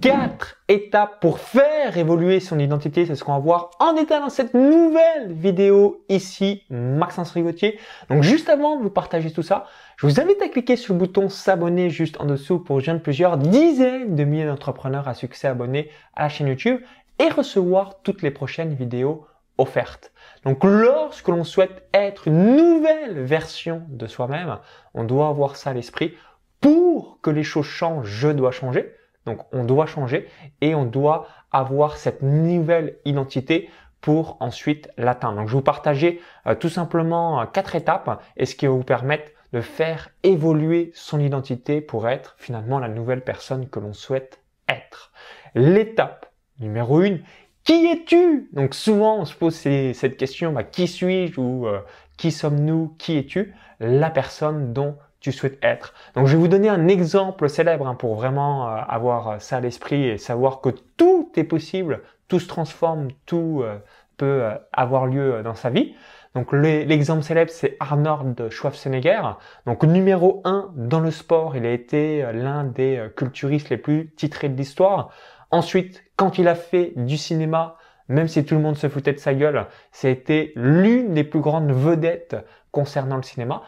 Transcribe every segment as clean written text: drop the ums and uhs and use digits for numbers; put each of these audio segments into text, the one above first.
4 étapes pour faire évoluer son identité. C'est ce qu'on va voir en détail dans cette nouvelle vidéo ici, Maxence Rigotier. Donc juste avant de vous partager tout ça, je vous invite à cliquer sur le bouton s'abonner juste en dessous pour rejoindre plusieurs dizaines de milliers d'entrepreneurs à succès abonnés à la chaîne YouTube et recevoir toutes les prochaines vidéos offertes. Donc lorsque l'on souhaite être une nouvelle version de soi-même, on doit avoir ça à l'esprit. Pour que les choses changent, je dois changer. Donc on doit changer et on doit avoir cette nouvelle identité pour ensuite l'atteindre. Donc je vais vous partager tout simplement 4 étapes et ce qui va vous permettre de faire évoluer son identité pour être finalement la nouvelle personne que l'on souhaite être. L'étape numéro 1, qui es-tu? Donc souvent on se pose cette question, qui suis-je ou qui sommes-nous? Qui es-tu? La personne dont tu souhaites être. Donc je vais vous donner un exemple célèbre pour vraiment avoir ça à l'esprit et savoir que tout est possible, tout se transforme, tout peut avoir lieu dans sa vie. Donc l'exemple célèbre, c'est Arnold Schwarzenegger. Donc numéro 1 dans le sport, il a été l'un des culturistes les plus titrés de l'histoire. Ensuite, quand il a fait du cinéma, même si tout le monde se foutait de sa gueule, c'était l'une des plus grandes vedettes concernant le cinéma.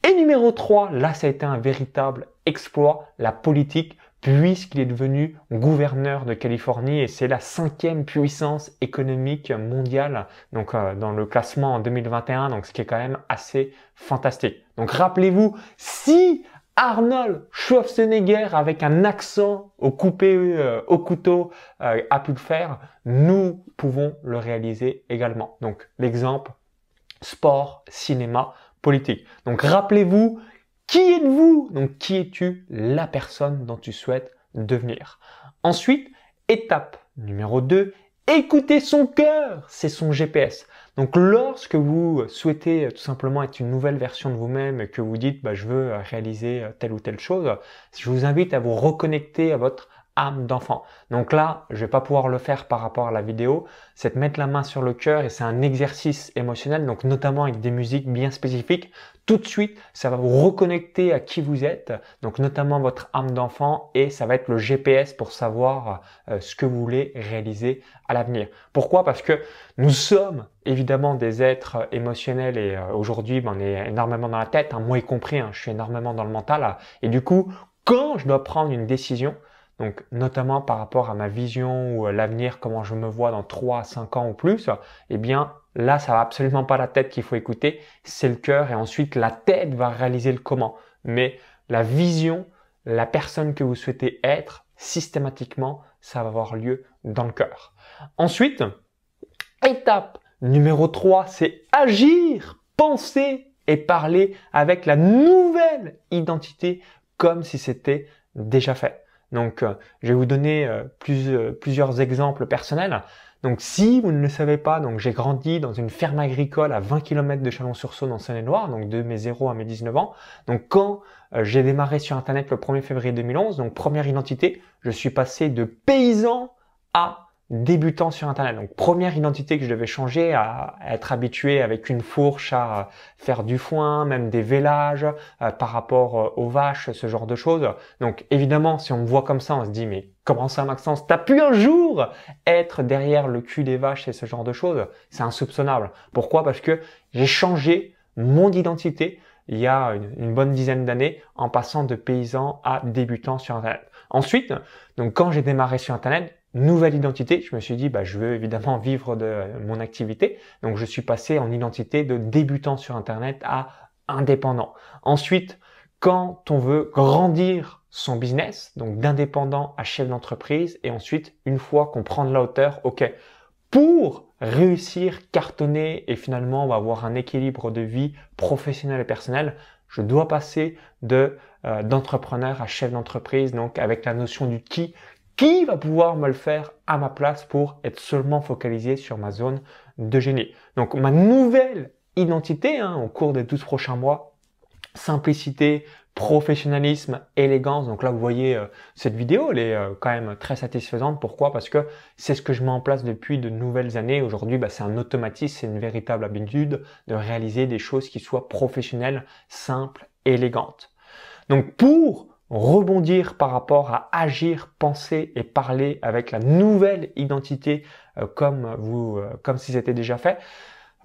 Et numéro 3, là ça a été un véritable exploit, la politique, puisqu'il est devenu gouverneur de Californie et c'est la 5e puissance économique mondiale, donc dans le classement en 2021, donc ce qui est quand même assez fantastique. Donc rappelez-vous, si Arnold Schwarzenegger avec un accent au couteau a pu le faire, nous pouvons le réaliser également. Donc l'exemple, sport, cinéma, politique. Donc rappelez-vous, qui êtes-vous? Donc qui es-tu? La personne dont tu souhaites devenir. Ensuite, étape numéro 2, écoutez son cœur, c'est son GPS. Donc lorsque vous souhaitez tout simplement être une nouvelle version de vous-même et que vous dites je veux réaliser telle ou telle chose, je vous invite à vous reconnecter à votre âme d'enfant. Donc là, je vais pas pouvoir le faire par rapport à la vidéo, c'est de mettre la main sur le cœur et c'est un exercice émotionnel, donc notamment avec des musiques bien spécifiques. Tout de suite, ça va vous reconnecter à qui vous êtes, donc notamment votre âme d'enfant et ça va être le GPS pour savoir ce que vous voulez réaliser à l'avenir. Pourquoi? Parce que nous sommes évidemment des êtres émotionnels et aujourd'hui, on est énormément dans la tête, moi y compris, je suis énormément dans le mental et du coup, quand je dois prendre une décision, donc notamment par rapport à ma vision ou à l'avenir, comment je me vois dans 3 à 5 ans ou plus, eh bien là, ça va absolument pas la tête qu'il faut écouter, c'est le cœur et ensuite la tête va réaliser le comment. Mais la vision, la personne que vous souhaitez être, systématiquement, ça va avoir lieu dans le cœur. Ensuite, étape numéro 3, c'est agir, penser et parler avec la nouvelle identité comme si c'était déjà fait. Donc, je vais vous donner plusieurs exemples personnels. Donc, si vous ne le savez pas, donc j'ai grandi dans une ferme agricole à 20 km de Chalon-sur-Saône en Saône-et-Loire, donc de mes 0 à mes 19 ans. Donc, quand j'ai démarré sur Internet le 1er février 2011, donc première identité, je suis passé de paysan à débutant sur Internet. Donc, première identité que je devais changer, à être habitué avec une fourche à faire du foin, même des vélages par rapport aux vaches, ce genre de choses. Donc, évidemment, si on me voit comme ça, on se dit, mais comment ça, Maxence? T'as pu un jour être derrière le cul des vaches et ce genre de choses? C'est insoupçonnable. Pourquoi? Parce que j'ai changé mon identité il y a une bonne dizaine d'années en passant de paysan à débutant sur Internet. Ensuite, donc quand j'ai démarré sur Internet, nouvelle identité, je me suis dit, je veux évidemment vivre de mon activité. Donc, je suis passé en identité de débutant sur Internet à indépendant. Ensuite, quand on veut grandir son business, donc d'indépendant à chef d'entreprise, et ensuite, une fois qu'on prend de la hauteur, ok, pour réussir, cartonner et finalement on va avoir un équilibre de vie professionnelle et personnelle, je dois passer d'entrepreneur à chef d'entreprise, donc avec la notion du qui va pouvoir me le faire à ma place pour être seulement focalisé sur ma zone de génie. Donc ma nouvelle identité au cours des 12 prochains mois, simplicité, professionnalisme, élégance. Donc là, vous voyez cette vidéo, elle est quand même très satisfaisante. Pourquoi? Parce que c'est ce que je mets en place depuis de nouvelles années. Aujourd'hui, c'est un automatisme, c'est une véritable habitude de réaliser des choses qui soient professionnelles, simples, élégantes. Donc pour rebondir par rapport à agir, penser et parler avec la nouvelle identité comme si c'était déjà fait.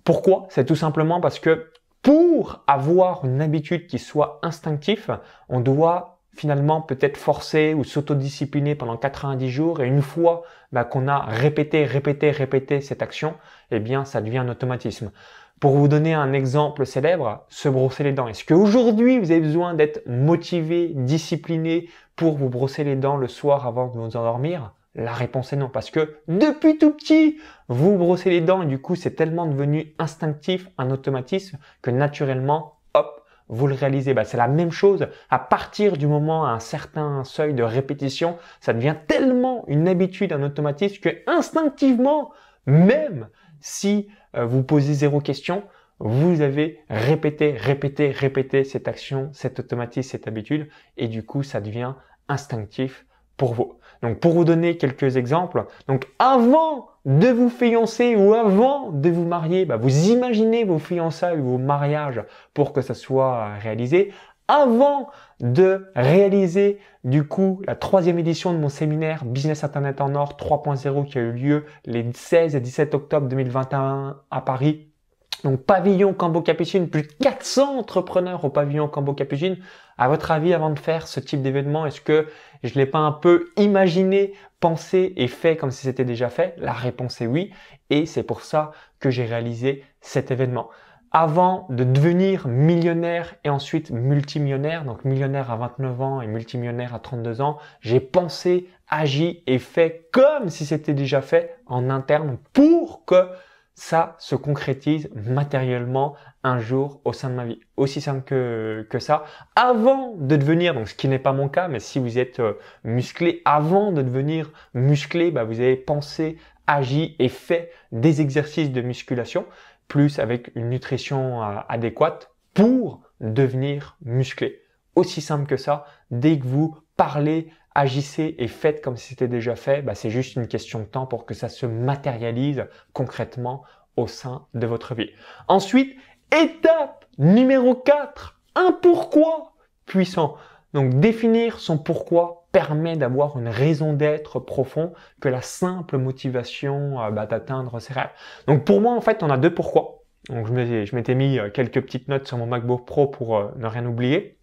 Pourquoi? C'est tout simplement parce que pour avoir une habitude qui soit instinctive, on doit finalement peut-être forcer ou s'autodiscipliner pendant 90 jours et une fois qu'on a répété cette action, eh bien ça devient un automatisme. Pour vous donner un exemple célèbre, se brosser les dents. Est-ce qu'aujourd'hui vous avez besoin d'être motivé, discipliné pour vous brosser les dents le soir avant de vous endormir? La réponse est non, parce que depuis tout petit, vous brossez les dents et du coup c'est tellement devenu instinctif, un automatisme que naturellement, hop, vous le réalisez. C'est la même chose à partir du moment à un certain seuil de répétition, ça devient tellement une habitude, un automatisme que instinctivement, même si vous posez zéro question, vous avez répété cette action, cet automatisme, cette habitude et du coup ça devient instinctif pour vous. Donc pour vous donner quelques exemples, donc avant de vous fiancer ou avant de vous marier, vous imaginez vos fiançailles ou vos mariages pour que ça soit réalisé. Avant de réaliser du coup la 3e édition de mon séminaire Business Internet en Or 3.0 qui a eu lieu les 16 et 17 octobre 2021 à Paris. Donc pavillon Cambo Capucine, plus de 400 entrepreneurs au pavillon Cambo Capucine. À votre avis, avant de faire ce type d'événement, est-ce que je l'ai pas un peu imaginé, pensé et fait comme si c'était déjà fait? La réponse est oui. Et c'est pour ça que j'ai réalisé cet événement. Avant de devenir millionnaire et ensuite multimillionnaire, donc millionnaire à 29 ans et multimillionnaire à 32 ans, j'ai pensé, agi et fait comme si c'était déjà fait en interne pour que ça se concrétise matériellement un jour au sein de ma vie. Aussi simple que ça. Avant de devenir, donc ce qui n'est pas mon cas, mais si vous êtes musclé, avant de devenir musclé, vous avez pensé, agi et fait des exercices de musculation, plus avec une nutrition adéquate pour devenir musclé. Aussi simple que ça, dès que vous parlez, agissez et faites comme si c'était déjà fait, c'est juste une question de temps pour que ça se matérialise concrètement au sein de votre vie. Ensuite, étape numéro 4, un pourquoi puissant. Donc définir son pourquoi permet d'avoir une raison d'être profond que la simple motivation d'atteindre ses rêves. Donc pour moi en fait on a 2 pourquoi. Donc je m'étais mis quelques petites notes sur mon MacBook Pro pour ne rien oublier.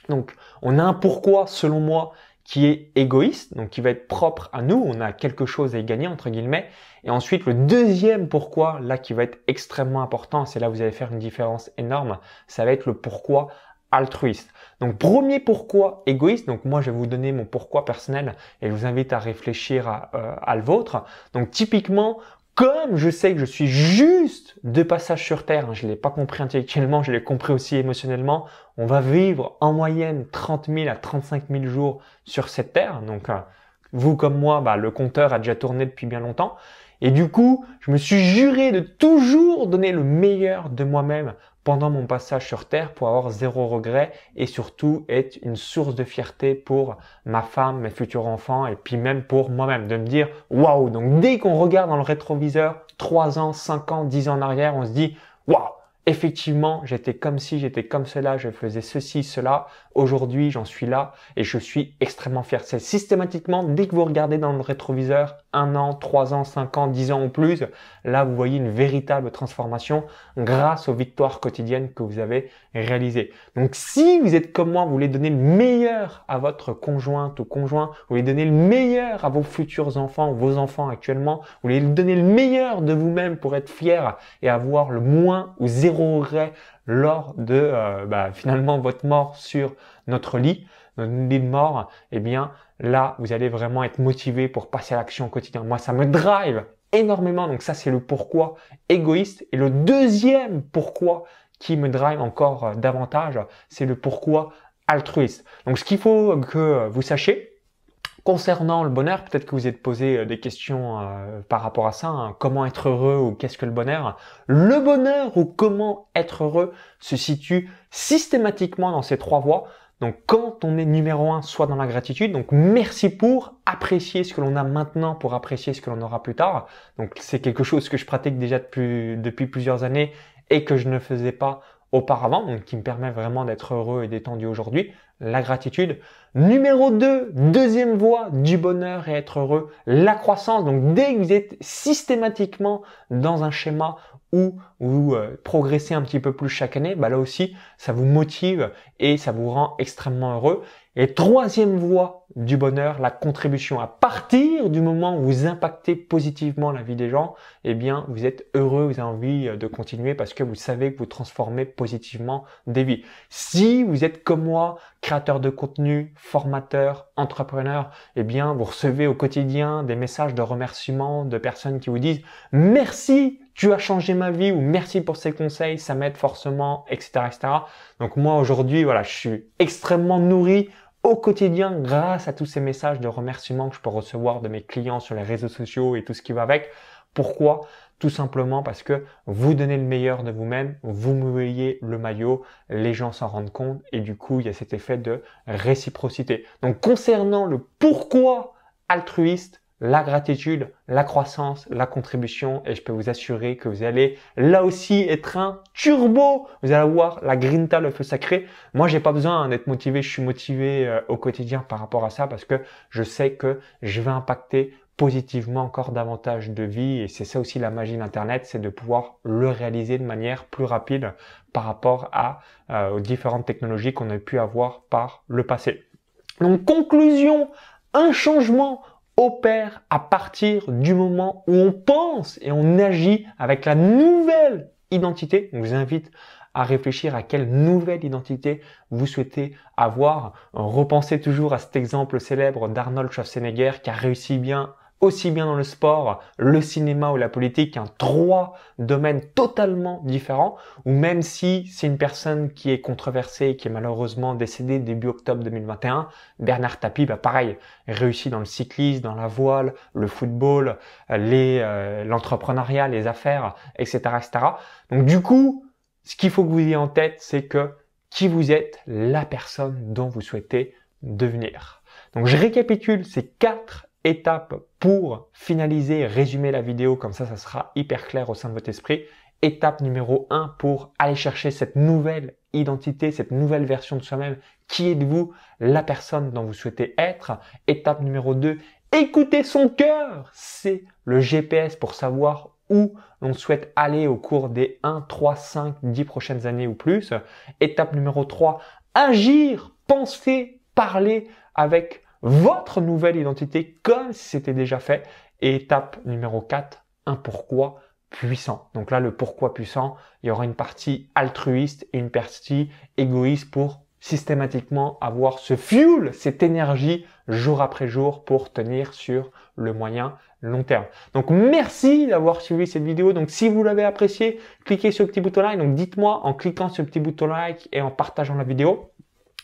Donc on a un pourquoi selon moi qui est égoïste, donc qui va être propre à nous, on a quelque chose à y gagner entre guillemets. Et ensuite le deuxième pourquoi, là qui va être extrêmement important, c'est là où vous allez faire une différence énorme, ça va être le pourquoi altruiste. Donc premier pourquoi égoïste, donc moi je vais vous donner mon pourquoi personnel et je vous invite à réfléchir à le vôtre. Donc typiquement, comme je sais que je suis juste de passage sur Terre, je ne l'ai pas compris intellectuellement, je l'ai compris aussi émotionnellement, on va vivre en moyenne 30 000 à 35 000 jours sur cette Terre. Donc vous comme moi, le compteur a déjà tourné depuis bien longtemps. Et du coup, je me suis juré de toujours donner le meilleur de moi-même pendant mon passage sur Terre pour avoir zéro regret et surtout être une source de fierté pour ma femme, mes futurs enfants et puis même pour moi-même, de me dire waouh. Donc dès qu'on regarde dans le rétroviseur 3 ans, 5 ans, 10 ans en arrière, on se dit waouh, effectivement, j'étais comme ci, j'étais comme cela, je faisais ceci, cela. Aujourd'hui, j'en suis là et je suis extrêmement fier. C'est systématiquement, dès que vous regardez dans le rétroviseur, 1 an, 3 ans, 5 ans, 10 ans ou plus, là, vous voyez une véritable transformation grâce aux victoires quotidiennes que vous avez réalisées. Donc, si vous êtes comme moi, vous voulez donner le meilleur à votre conjointe ou conjoint, vous voulez donner le meilleur à vos futurs enfants, vos enfants actuellement, vous voulez donner le meilleur de vous-même pour être fier et avoir le moins ou zéro regret lors de finalement votre mort sur notre lit de mort, eh bien là vous allez vraiment être motivé pour passer à l'action au quotidien. Moi ça me drive énormément, donc ça c'est le pourquoi égoïste. Et le deuxième pourquoi qui me drive encore davantage, c'est le pourquoi altruiste. Donc ce qu'il faut que vous sachiez concernant le bonheur, peut-être que vous êtes posé des questions par rapport à ça, comment être heureux ou qu'est-ce que le bonheur? Le bonheur ou comment être heureux se situe systématiquement dans ces 3 voies. Donc quand on est numéro 1, soit dans la gratitude, donc merci pour apprécier ce que l'on a maintenant pour apprécier ce que l'on aura plus tard. Donc c'est quelque chose que je pratique déjà depuis plusieurs années et que je ne faisais pas auparavant, donc qui me permet vraiment d'être heureux et détendu aujourd'hui, la gratitude. Numéro 2, deuxième voie du bonheur et être heureux, la croissance. Donc dès que vous êtes systématiquement dans un schéma où vous progressez un petit peu plus chaque année, bah là aussi, ça vous motive et ça vous rend extrêmement heureux. Et troisième voie du bonheur, la contribution. À partir du moment où vous impactez positivement la vie des gens, eh bien, vous êtes heureux, vous avez envie de continuer parce que vous savez que vous transformez positivement des vies. Si vous êtes comme moi, créateur de contenu, formateur, entrepreneur, eh bien, vous recevez au quotidien des messages de remerciement de personnes qui vous disent « Merci, tu as changé ma vie » ou « Merci pour ces conseils, ça m'aide forcément, etc. etc. » Donc moi, aujourd'hui, voilà, je suis extrêmement nourri au quotidien grâce à tous ces messages de remerciement que je peux recevoir de mes clients sur les réseaux sociaux et tout ce qui va avec. Pourquoi? Tout simplement parce que vous donnez le meilleur de vous-même, vous mouillez le maillot, les gens s'en rendent compte et du coup, il y a cet effet de réciprocité. Donc, concernant le pourquoi altruiste, la gratitude, la croissance, la contribution, et je peux vous assurer que vous allez là aussi être un turbo. Vous allez avoir la grinta, le feu sacré. Moi, j'ai pas besoin d'être motivé, je suis motivé au quotidien par rapport à ça parce que je sais que je vais impacter positivement encore davantage de vie et c'est ça aussi la magie d'Internet, c'est de pouvoir le réaliser de manière plus rapide par rapport aux différentes technologies qu'on a pu avoir par le passé. Donc, conclusion, un changement opère à partir du moment où on pense et on agit avec la nouvelle identité. On vous invite à réfléchir à quelle nouvelle identité vous souhaitez avoir. Repensez toujours à cet exemple célèbre d'Arnold Schwarzenegger qui a réussi aussi bien dans le sport, le cinéma ou la politique, en 3 domaines totalement différents, ou même si c'est une personne qui est controversée, qui est malheureusement décédée début octobre 2021, Bernard Tapie, pareil, réussi dans le cyclisme, dans la voile, le football, l'entrepreneuriat, les affaires, etc., etc. Donc du coup, ce qu'il faut que vous ayez en tête, c'est que qui vous êtes, la personne dont vous souhaitez devenir. Donc je récapitule ces 4 étapes pour finaliser, résumer la vidéo, comme ça sera hyper clair au sein de votre esprit. Étape numéro 1 pour aller chercher cette nouvelle identité, cette nouvelle version de soi-même. Qui êtes-vous? La personne dont vous souhaitez être. Étape numéro 2, écoutez son cœur. C'est le GPS pour savoir où l'on souhaite aller au cours des 1, 3, 5, 10 prochaines années ou plus. Étape numéro 3, agir, penser, parler avec votre nouvelle identité comme si c'était déjà fait. Et étape numéro 4, un pourquoi puissant. Donc là, le pourquoi puissant, il y aura une partie altruiste et une partie égoïste pour systématiquement avoir ce fuel, cette énergie jour après jour pour tenir sur le moyen long terme. Donc merci d'avoir suivi cette vidéo. Donc si vous l'avez apprécié, cliquez sur le petit bouton like. Donc dites-moi en cliquant sur le petit bouton like et en partageant la vidéo,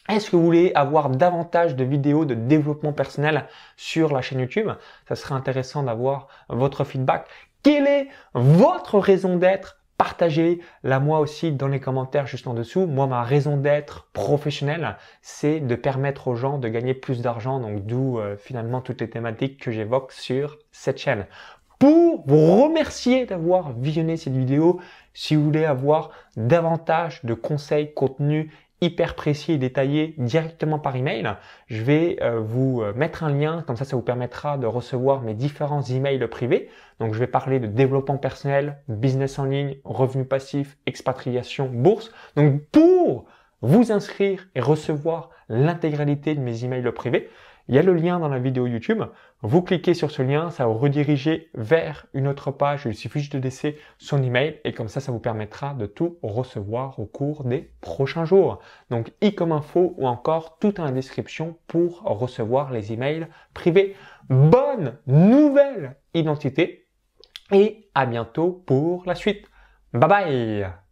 est-ce que vous voulez avoir davantage de vidéos de développement personnel sur la chaîne YouTube? Ça serait intéressant d'avoir votre feedback. Quelle est votre raison d'être? Partagez-la moi aussi dans les commentaires juste en dessous. Moi, ma raison d'être professionnelle, c'est de permettre aux gens de gagner plus d'argent. Donc d'où finalement toutes les thématiques que j'évoque sur cette chaîne. Pour vous remercier d'avoir visionné cette vidéo, si vous voulez avoir davantage de conseils, contenus hyper précis et détaillé directement par email, je vais vous mettre un lien, comme ça vous permettra de recevoir mes différents emails privés. Donc je vais parler de développement personnel, business en ligne, revenus passifs, expatriation, bourse. Donc pour vous inscrire et recevoir l'intégralité de mes emails privés, il y a le lien dans la vidéo YouTube. Vous cliquez sur ce lien, ça va vous rediriger vers une autre page. Il suffit juste de laisser son email et comme ça vous permettra de tout recevoir au cours des prochains jours. Donc, i comme info ou encore tout en description pour recevoir les emails privés. Bonne nouvelle identité et à bientôt pour la suite. Bye bye!